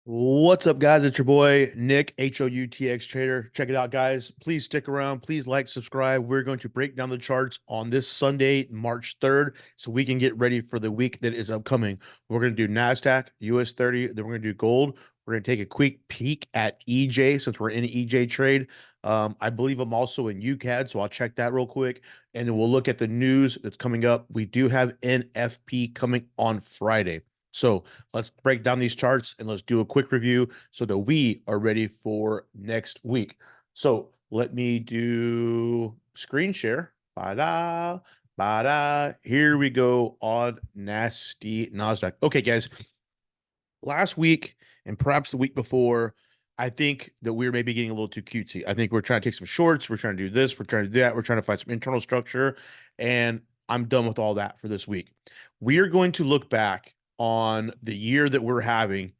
What's up, guys? It's your boy Nick, HOUTX Trader. Check it out, guys. Please stick around. Please like, subscribe. We're going to break down the charts on this Sunday, March 3rd, so we can get ready for the week that is upcoming. We're going to do NASDAQ, US 30, then we're going to do gold. We're going to take a quick peek at EJ since we're in EJ trade. I believe I'm also in UCAD, so I'll check that real quick. And then we'll look at the news that's coming up. We do have NFP coming on Friday. So let's break down these charts and let's do a quick review so that we are ready for next week. So let me do screen share. Ba-da, ba-da. Here we go on nasty NASDAQ. Okay, guys. Last week and perhaps the week before, I think that we're maybe getting a little too cutesy. I think we're trying to take some shorts. We're trying to do this. We're trying to do that. We're trying to find some internal structure. And I'm done with all that for this week. We are going to look back on the year that we're having.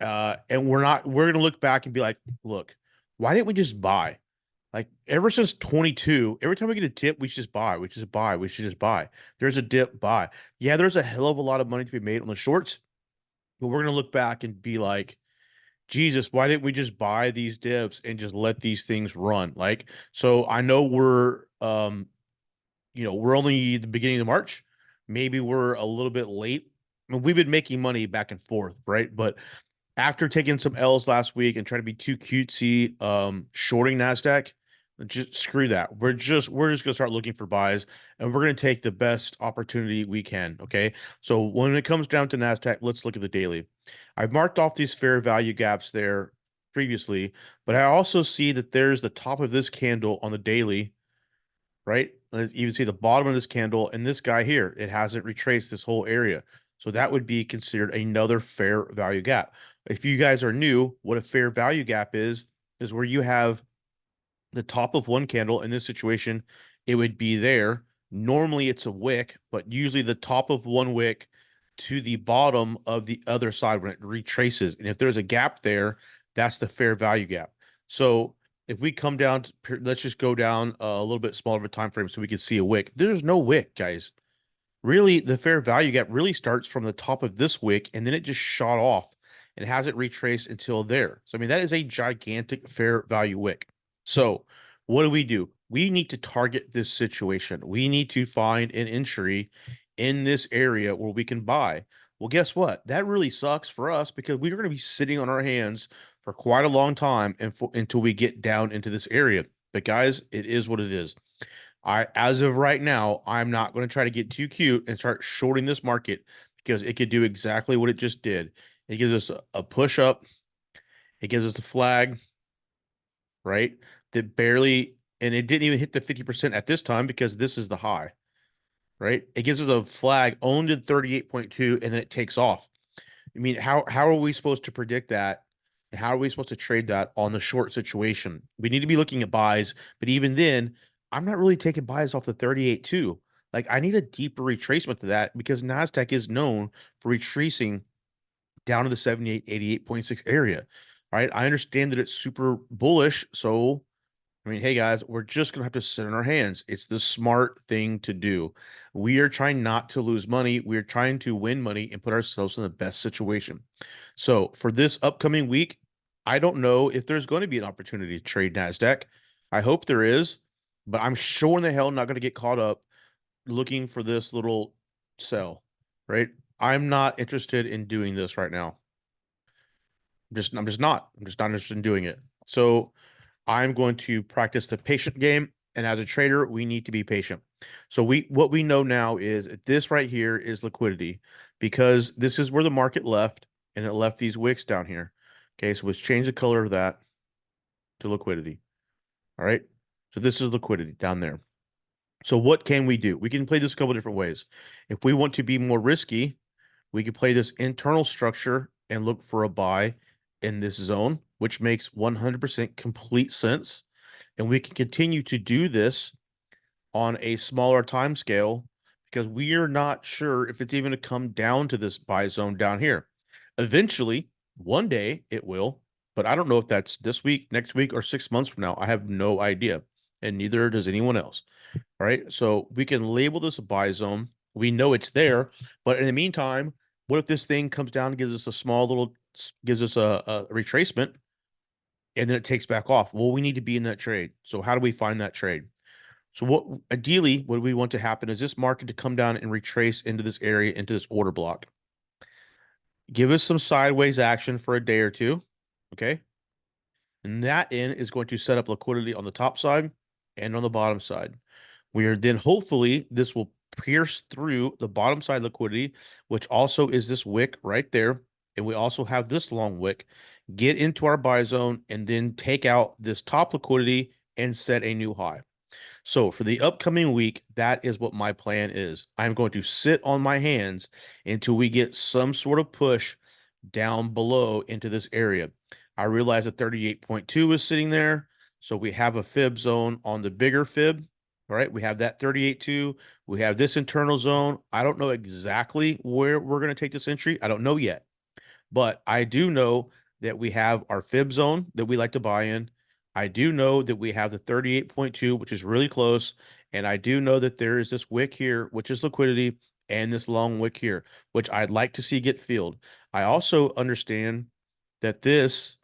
And we're going to look back and be like, look, why didn't we just buy? Like ever since 22, every time we get a dip, we should just buy. We should just buy. We should just buy. There's a dip, buy. Yeah, there's a hell of a lot of money to be made on the shorts, but we're going to look back and be like, Jesus, why didn't we just buy these dips and just let these things run? Like, so I know we're only the beginning of March. Maybe we're a little bit late. I mean, we've been making money back and forth, right? But after taking some L's last week and trying to be too cutesy, shorting NASDAQ, just screw that. We're just gonna start looking for buys and we're gonna take the best opportunity we can. Okay. So when it comes down to NASDAQ, let's look at the daily. I've marked off these fair value gaps there previously, but I also see that there's the top of this candle on the daily, right? You can see the bottom of this candle and this guy here. It hasn't retraced this whole area. So that would be considered another fair value gap. If you guys are new, what a fair value gap is where you have the top of one candle. In this situation, it would be there. Normally it's a wick, but usually the top of one wick to the bottom of the other side when it retraces. And if there's a gap there, that's the fair value gap. So if we come down to, let's just go down a little bit smaller of a time frame so we can see a wick. There's no wick, guys. Really, the fair value gap really starts from the top of this wick and then it just shot off and hasn't retraced until there. So, I mean, that is a gigantic fair value wick. So, what do? We need to target this situation. We need to find an entry in this area where we can buy. Well, guess what? That really sucks for us because we're going to be sitting on our hands for quite a long time until we get down into this area. But guys, it is what it is. As of right now, I'm not going to try to get too cute and start shorting this market because it could do exactly what it just did. It gives us a push up. It gives us a flag, right? That barely, and it didn't even hit the 50% at this time because this is the high, right? It gives us a flag owned at 38.2 and then it takes off. I mean, how are we supposed to predict that? And how are we supposed to trade that on the short situation? We need to be looking at buys, but even then, I'm not really taking buys off the 38.2. Like I need a deeper retracement to that because NASDAQ is known for retracing down to the 78, 88.6 area. All right. I understand that it's super bullish. So I mean, hey guys, we're just gonna have to sit on our hands. It's the smart thing to do. We are trying not to lose money. We're trying to win money and put ourselves in the best situation. So for this upcoming week, I don't know if there's going to be an opportunity to trade NASDAQ. I hope there is, but I'm sure in the hell not going to get caught up looking for this little sell, right? I'm not interested in doing this right now. I'm just not. I'm just not interested in doing it. So I'm going to practice the patient game. And as a trader, we need to be patient. So what we know now is this right here is liquidity because this is where the market left and it left these wicks down here. Okay, so let's change the color of that to liquidity. All right. So this is liquidity down there. So what can we do? We can play this a couple different ways. If we want to be more risky, we could play this internal structure and look for a buy in this zone, which makes 100% complete sense. And we can continue to do this on a smaller time scale because we are not sure if it's even to come down to this buy zone down here. Eventually, one day it will, but I don't know if that's this week, next week, or 6 months from now. I have no idea, and neither does anyone else. All right. So we can label this a buy zone. We know it's there, but in the meantime, What if this thing comes down and gives us a small little, gives us a retracement, and then it takes back off? Well, we need to be in that trade. So how do we find that trade? So what ideally what we want to happen is this market to come down and retrace into this area, into this order block. Give us some sideways action for a day or two. Okay. And that in is going to set up liquidity on the top side and on the bottom side. We are then hopefully this will pierce through the bottom side liquidity, which also is this wick right there. And we also have this long wick, get into our buy zone and then take out this top liquidity and set a new high. So for the upcoming week, that is what my plan is. I'm going to sit on my hands until we get some sort of push down below into this area. I realize that 38.2 is sitting there. So we have a fib zone on the bigger fib. All right. We have that 38.2. We have this internal zone. I don't know exactly where we're going to take this entry. I don't know yet. But I do know that we have our fib zone that we like to buy in. I do know that we have the 38.2, which is really close. And I do know that there is this wick here, which is liquidity, and this long wick here, which I'd like to see get filled. I also understand that this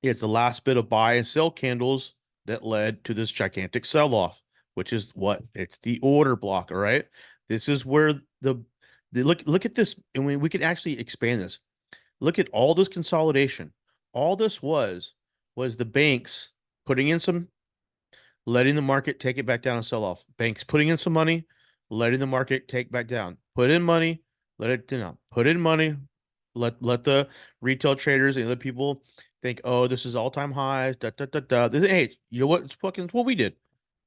is the last bit of buy and sell candles that led to this gigantic sell-off, which is what? It's the order block, all right? This is where the look at this, and we can actually expand this. Look at all this consolidation. All this was the banks putting in some, letting the market take it back down and sell off. Banks putting in some money, letting the market take back down. Put in money, let it down. Put in money, let the retail traders and other people think, oh, this is all-time highs. Da, da, da, da. Hey, you know what? It's what we did.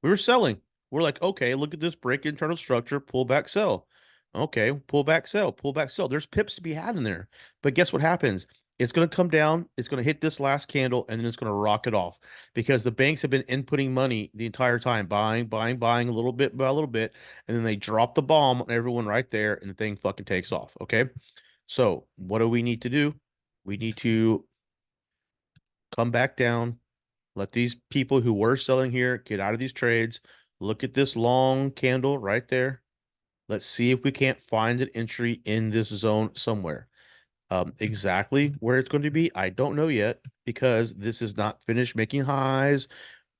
We were selling. We're like, okay, look at this break internal structure, pull back, sell. Okay, pull back, sell, pull back, sell. There's pips to be had in there. But guess what happens? It's going to come down, it's going to hit this last candle, and then it's going to rocket off because the banks have been inputting money the entire time, buying, buying, buying a little bit by a little bit, and then they drop the bomb on everyone right there, and the thing fucking takes off. Okay. So what do we need to do? We need to come back down, let these people who were selling here get out of these trades. Look at this long candle right there. Let's see if we can't find an entry in this zone somewhere. Exactly where it's going to be, I don't know yet because this is not finished making highs.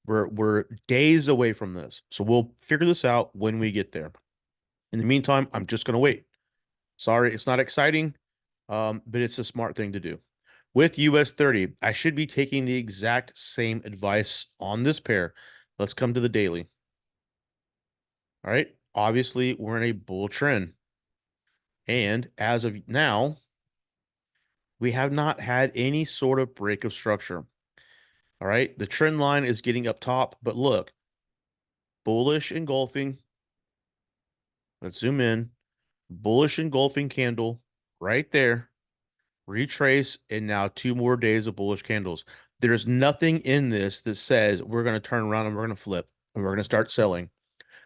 We're days away from this. So we'll figure this out when we get there. In the meantime, I'm just going to wait. Sorry, it's not exciting, but it's a smart thing to do. With US 30, I should be taking the exact same advice on this pair. Let's come to the daily. All right. Obviously, we're in a bull trend. And as of now, we have not had any sort of break of structure. All right. The trend line is getting up top, but look, bullish engulfing. Let's zoom in. Bullish engulfing candle right there. Retrace, and now 2 more days of bullish candles. There's nothing in this that says we're going to turn around and we're going to flip and we're going to start selling.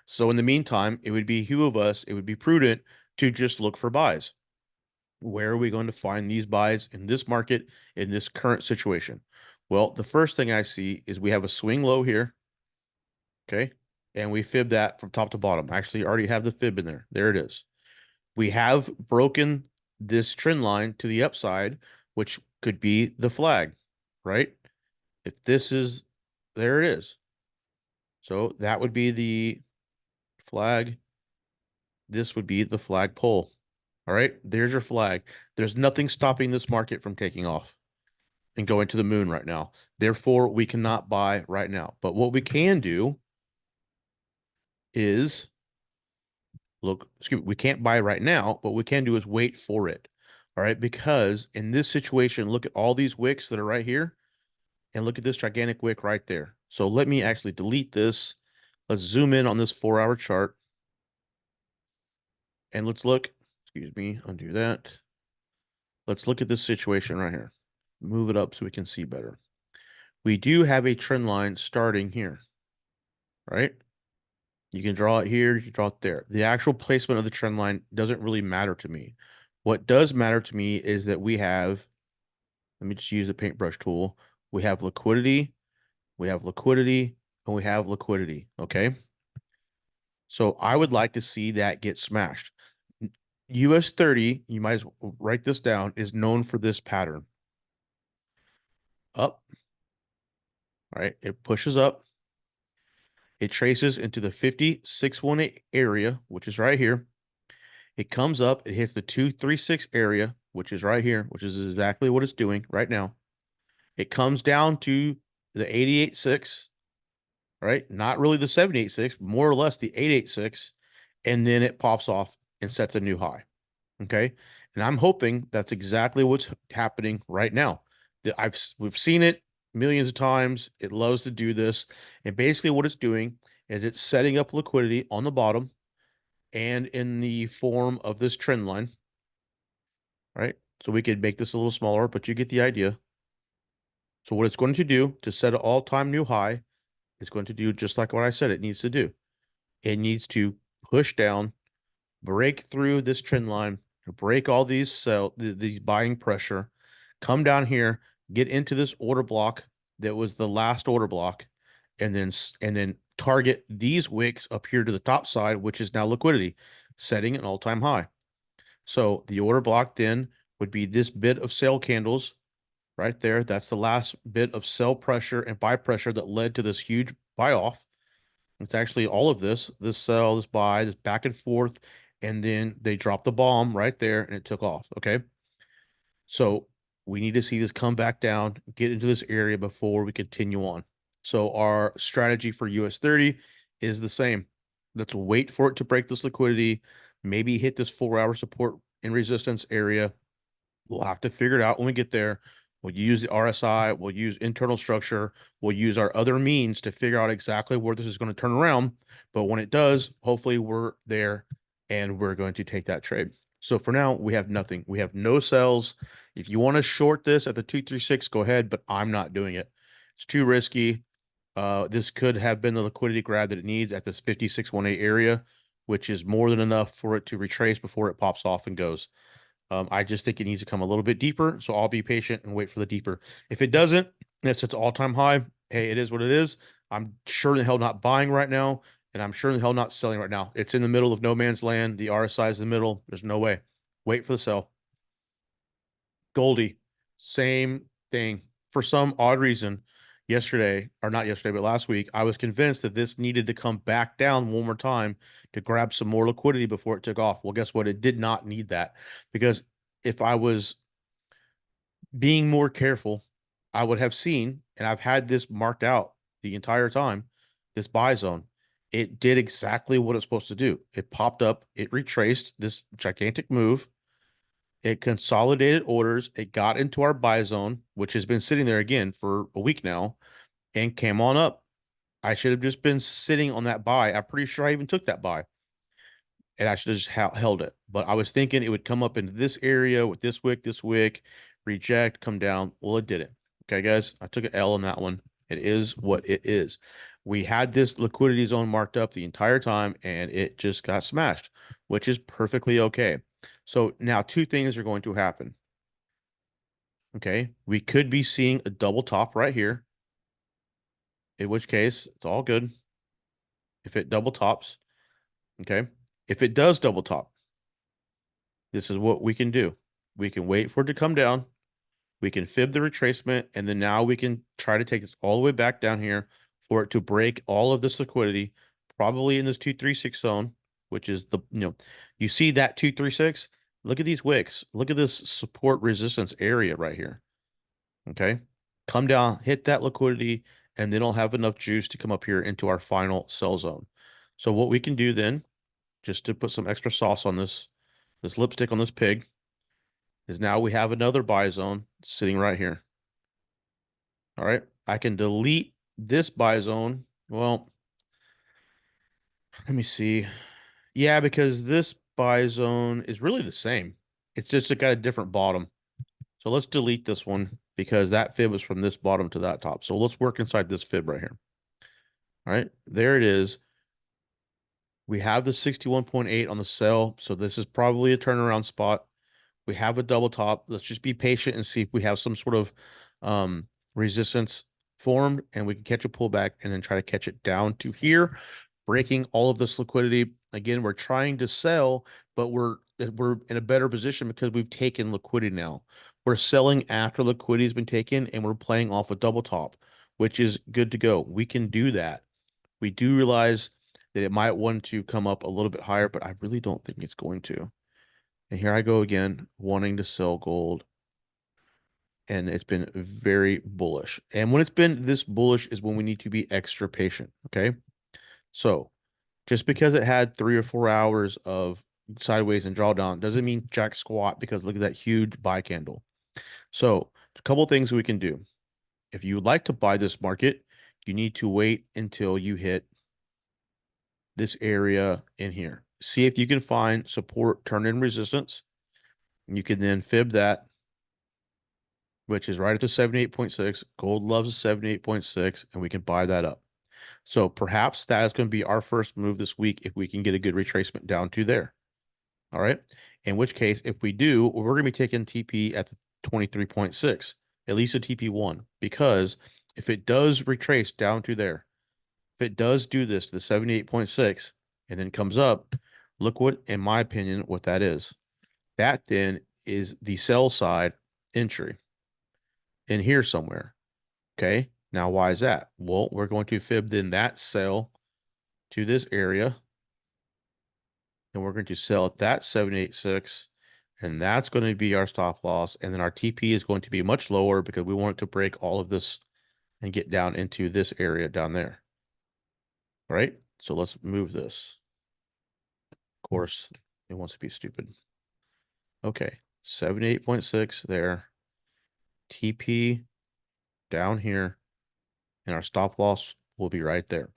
So in the meantime, it would be who of us, it would be prudent to just look for buys. Where are we going to find these buys in this market, in this current situation? Well, the first thing I see is we have a swing low here. Okay. And we fib that from top to bottom. Actually, already have the fib in there. There it is. We have broken this trend line to the upside, which could be the flag, right? If this is, there it is. So that would be the flag. This would be the flag pole. All right, there's your flag. There's nothing stopping this market from taking off and going to the moon right now. Therefore, we cannot buy right now. But what we can do is look, excuse me, we can't buy right now. What we can do is wait for it. All right, because in this situation, look at all these wicks that are right here and look at this gigantic wick right there. So let me actually delete this. Let's zoom in on this 4-hour chart and let's look, excuse me, undo that. Let's look at this situation right here. Move it up so we can see better. We do have a trend line starting here, right? You can draw it here, you can draw it there. The actual placement of the trend line doesn't really matter to me. What does matter to me is that we have, let me just use the paintbrush tool. We have liquidity, we have liquidity, and we have liquidity, okay? So I would like to see that get smashed. US 30, you might as well write this down, is known for this pattern. Up, right? It pushes up. It traces into the 5618 area, which is right here. It comes up, it hits the 236 area, which is right here, which is exactly what it's doing right now. It comes down to the 88.6, right? Not really the 78.6, more or less the 886, and then it pops off and sets a new high. Okay. And I'm hoping that's exactly what's happening right now. We've seen it millions of times. It loves to do this. And basically what it's doing is it's setting up liquidity on the bottom and in the form of this trend line, right? So we could make this a little smaller, but you get the idea. So what it's going to do to set an all-time new high is going to do just like what I said it needs to do. It needs to push down, break through this trend line, break all these buying pressure, come down here, get into this order block that was the last order block, and then target these wicks up here to the top side, which is now liquidity, setting an all-time high. So the order block then would be this bit of sell candles right there. That's the last bit of sell pressure and buy pressure that led to this huge buy off. It's actually all of this sell, this buy, this back and forth, and then they dropped the bomb right there and it took off. Okay. So we need to see this come back down, get into this area before we continue on. So our strategy for US 30 is the same. Let's wait for it to break this liquidity, maybe hit this 4-hour support and resistance area. We'll have to figure it out when we get there. We'll use the RSI, we'll use internal structure, we'll use our other means to figure out exactly where this is going to turn around. But when it does, hopefully we're there and we're going to take that trade. So for now, we have nothing. We have no sells. If you want to short this at the 236, go ahead, but I'm not doing it. It's too risky. This could have been the liquidity grab that it needs at this 5618 area, which is more than enough for it to retrace before it pops off and goes. I just think it needs to come a little bit deeper, so I'll be patient and wait for the deeper. If it doesn't, and it's its all-time high, hey, it is what it is. I'm sure the hell not buying right now, and I'm sure the hell not selling right now. It's in the middle of no man's land. The RSI is in the middle. There's no way. Wait for the sell. Goldie, same thing. For some odd reason, yesterday, or not yesterday, but last week, I was convinced that this needed to come back down one more time to grab some more liquidity before it took off. Well, guess what? It did not need that because if I was being more careful, I would have seen, and I've had this marked out the entire time, this buy zone. It did exactly what it's supposed to do. It popped up, it retraced this gigantic move. It consolidated orders. It got into our buy zone, which has been sitting there again for a week now, and came on up. I should have just been sitting on that buy. I'm pretty sure I even took that buy, and I should have just held it. But I was thinking it would come up into this area with this wick, reject, come down. Well, it didn't. Okay, guys, I took an L on that one. It is what it is. We had this liquidity zone marked up the entire time, and it just got smashed, which is perfectly okay. So now two things are going to happen. Okay, we could be seeing a double top right here, in which case it's all good. If it double tops, okay. If it does double top, this is what we can do. We can wait for it to come down. We can fib the retracement, and then now we can try to take this all the way back down here for it to break all of this liquidity, probably in this 236 zone, which is you see that 236. Look at these wicks. Look at this support resistance area right here. Okay. Come down, hit that liquidity, and then it'll have enough juice to come up here into our final sell zone. So what we can do then, just to put some extra sauce on this lipstick on this pig, is now we have another buy zone sitting right here. All right. I can delete this buy zone. Well, let me see. Yeah, because this buy zone is really the same. It's just got a different bottom. So let's delete this one because that fib is from this bottom to that top. So let's work inside this fib right here. All right, there it is. We have the 61.8 on the sell. So this is probably a turnaround spot. We have a double top. Let's just be patient and see if we have some sort of resistance formed and we can catch a pullback and then try to catch it down to here, breaking all of this liquidity. Again, we're trying to sell, but we're we're in a better position because we've taken liquidity now. We're selling after liquidity has been taken, and we're playing off a double top, which is good to go. We can do that. We do realize that it might want to come up a little bit higher, but I really don't think it's going to. And here I go again, wanting to sell gold, and it's been very bullish. And when it's been this bullish is when we need to be extra patient. Okay. So just because it had 3 or 4 hours of sideways and drawdown doesn't mean jack squat, because look at that huge buy candle. So a couple of things we can do. If you would like to buy this market, you need to wait until you hit this area in here. See if you can find support, turn in resistance. You can then fib that, which is right at the 78.6. Gold loves the 78.6, and we can buy that up. So perhaps that is going to be our first move this week if we can get a good retracement down to there. All right. In which case, if we do, we're going to be taking TP at the 23.6, at least a TP1, because if it does retrace down to there, if it does do this, the 78.6, and then comes up, look what, in my opinion, what that is. That then is the sell side entry in here somewhere. Okay. Now, why is that? Well, we're going to fib then that sell to this area, and we're going to sell at that 786, and that's going to be our stop loss. And then our TP is going to be much lower because we want it to break all of this and get down into this area down there. All right. So let's move this. Of course, it wants to be stupid. Okay. 78.6 there. TP down here, and our stop loss will be right there.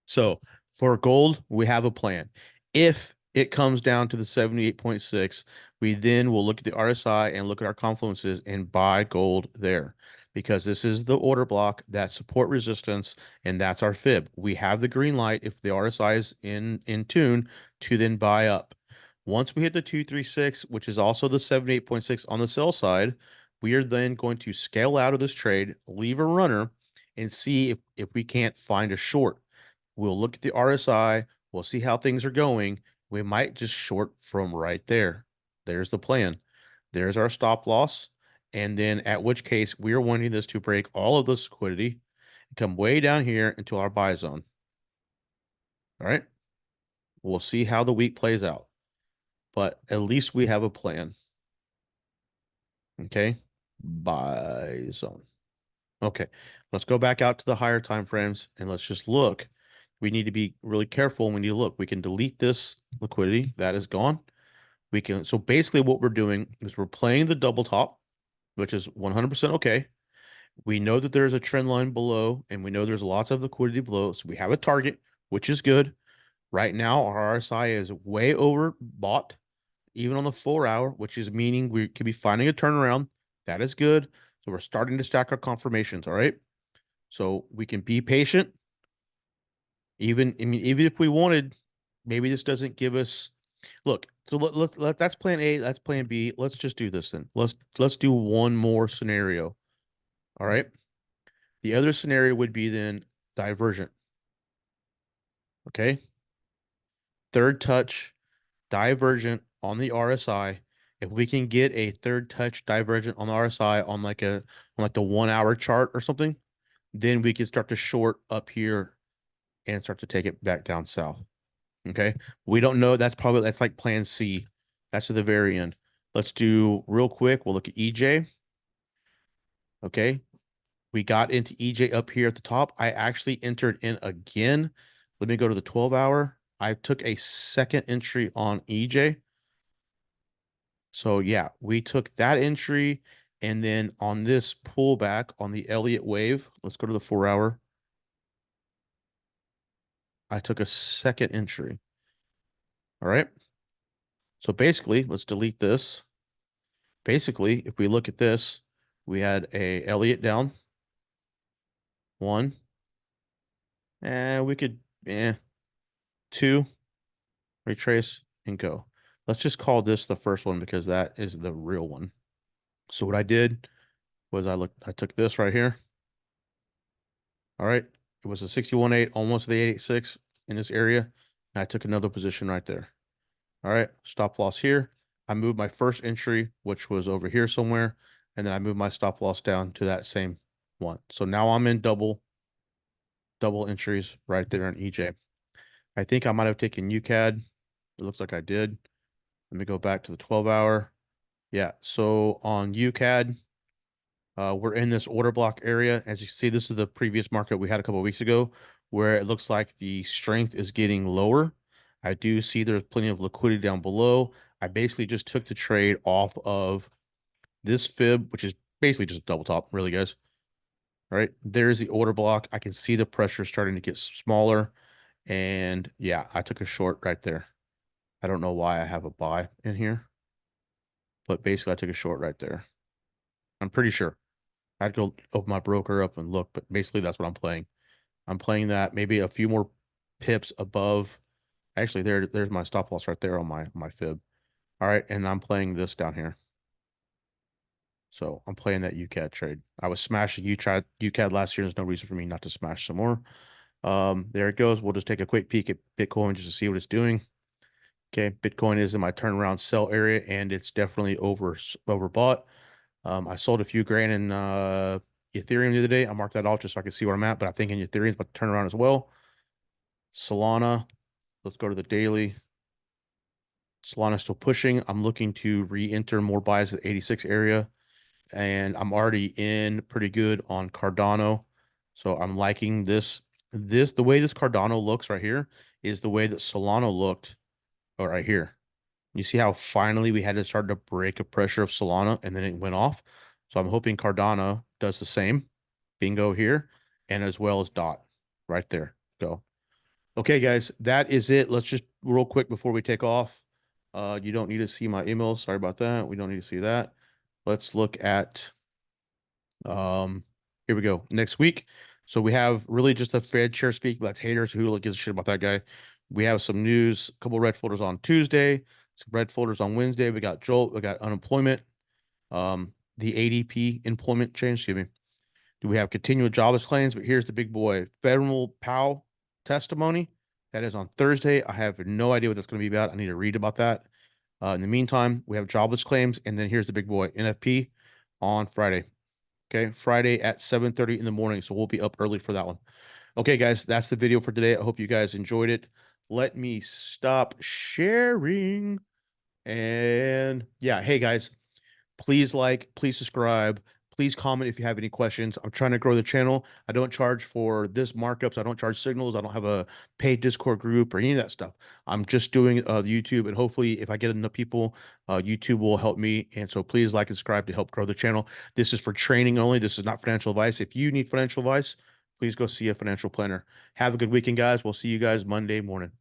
So for gold, we have a plan. If it comes down to the 78.6, we then will look at the RSI and look at our confluences and buy gold there, because this is the order block, that support resistance, and that's our fib. We have the green light if the RSI is in tune to then buy up. Once we hit the 236, which is also the 78.6 on the sell side, we are then going to scale out of this trade, leave a runner, and see if we can't find a short. We'll look at the RSI. We'll see how things are going. We might just short from right there. There's the plan. There's our stop loss. And then at which case we are wanting this to break all of this liquidity and come way down here until our buy zone. All right. We'll see how the week plays out, but at least we have a plan. Okay. Buy zone. Okay, let's go back out to the higher time frames and let's just look. We need to be really careful when you look. We can delete this liquidity. That is gone. We can, so basically what we're doing is we're playing the double top, which is 100% okay. We know that there's a trend line below, and we know there's lots of liquidity below. So we have a target, which is good. Right now, our RSI is way overbought, even on the 4 hour, which is meaning we could be finding a turnaround. That is good. So we're starting to stack our confirmations. All right. So we can be patient. Even, I mean, even if we wanted, maybe this doesn't give us. Look, so that's plan A. That's plan B. Let's just do this then. Let's do one more scenario. All right. The other scenario would be then divergent. Okay. Third touch, divergent on the RSI. If we can get a third touch divergent on the RSI on like the 1 hour chart or something, then we can start to short up here and start to take it back down south. Okay. We don't know. That's like plan C. That's at the very end. Let's do real quick. We'll look at EJ. Okay. We got into EJ up here at the top. I actually entered in again. Let me go to the 12 hour. I took a second entry on EJ. So yeah, we took that entry, and then on this pullback on the Elliott wave, let's go to the 4 hour. I took a second entry. All right. So basically, let's delete this. Basically, if we look at this, we had a Elliott down one, and we could two, retrace and go. Let's just call this the first one because that is the real one. So what I did was I took this right here. All right. It was a 61.8, almost the 86 in this area. And I took another position right there. All right, stop loss here. I moved my first entry, which was over here somewhere, and then I moved my stop loss down to that same one. So now I'm in double entries right there in EJ. I think I might have taken UCAD. It looks like I did. Let me go back to the 12-hour. Yeah, so on UCAD, we're in this order block area. As you see, this is the previous market we had a couple of weeks ago, where it looks like the strength is getting lower. I do see there's plenty of liquidity down below. I basically just took the trade off of this fib, which is basically just a double top, really, guys. All right, there's the order block. I can see the pressure starting to get smaller. And yeah, I took a short right there. I don't know why I have a buy in here, but basically I took a short right there. I'm pretty sure. I'd go open my broker up and look, but basically that's what I'm playing. I'm playing that maybe a few more pips above. Actually, there's my stop loss right there on my fib. All right, and I'm playing this down here. So I'm playing that UCAD trade. I was smashing UCAD last year. There's no reason for me not to smash some more. There it goes. We'll just take a quick peek at Bitcoin just to see what it's doing. Okay, Bitcoin is in my turnaround sell area, and it's definitely overbought. I sold a few grand in Ethereum the other day. I marked that off just so I can see where I'm at, but I'm thinking Ethereum's about to turn around as well. Solana, let's go to the daily. Solana's still pushing. I'm looking to re-enter more buys at the 86 area, and I'm already in pretty good on Cardano. So I'm liking this. The way this Cardano looks right here is the way that Solana looked right here. You see how finally we had to start to break a pressure of Solana and then it went off. So I'm hoping Cardano does the same. Bingo here. And as well as Dot right there. Go. Okay, guys, that is it. Let's just real quick before we take off. You don't need to see my email. Sorry about that. We don't need to see that. Let's look at here we go. Next week. So we have really just the Fed chair speak. That's haters who gives a shit about that guy. We have some news, a couple red folders on Tuesday, some red folders on Wednesday. We got Jolt, we got unemployment, the ADP employment change, excuse me. Do we have continual jobless claims? But here's the big boy. Federal POW testimony. That is on Thursday. I have no idea what that's going to be about. I need to read about that. In the meantime, we have jobless claims, and then here's the big boy, NFP on Friday. Okay, Friday at 7:30 in the morning. So we'll be up early for that one. Okay, guys, that's the video for today. I hope you guys enjoyed it. Let me stop sharing. And yeah, hey guys, please like, please subscribe, please comment if you have any questions. I'm trying to grow the channel. I don't charge for this markups. I don't charge signals. I don't have a paid Discord group or any of that stuff. I'm just doing YouTube, and hopefully if I get enough people, YouTube will help me. And so please like and subscribe to help grow the channel. This is for training only. This is not financial advice. If you need financial advice, please go see a financial planner. Have a good weekend, guys. We'll see you guys Monday morning.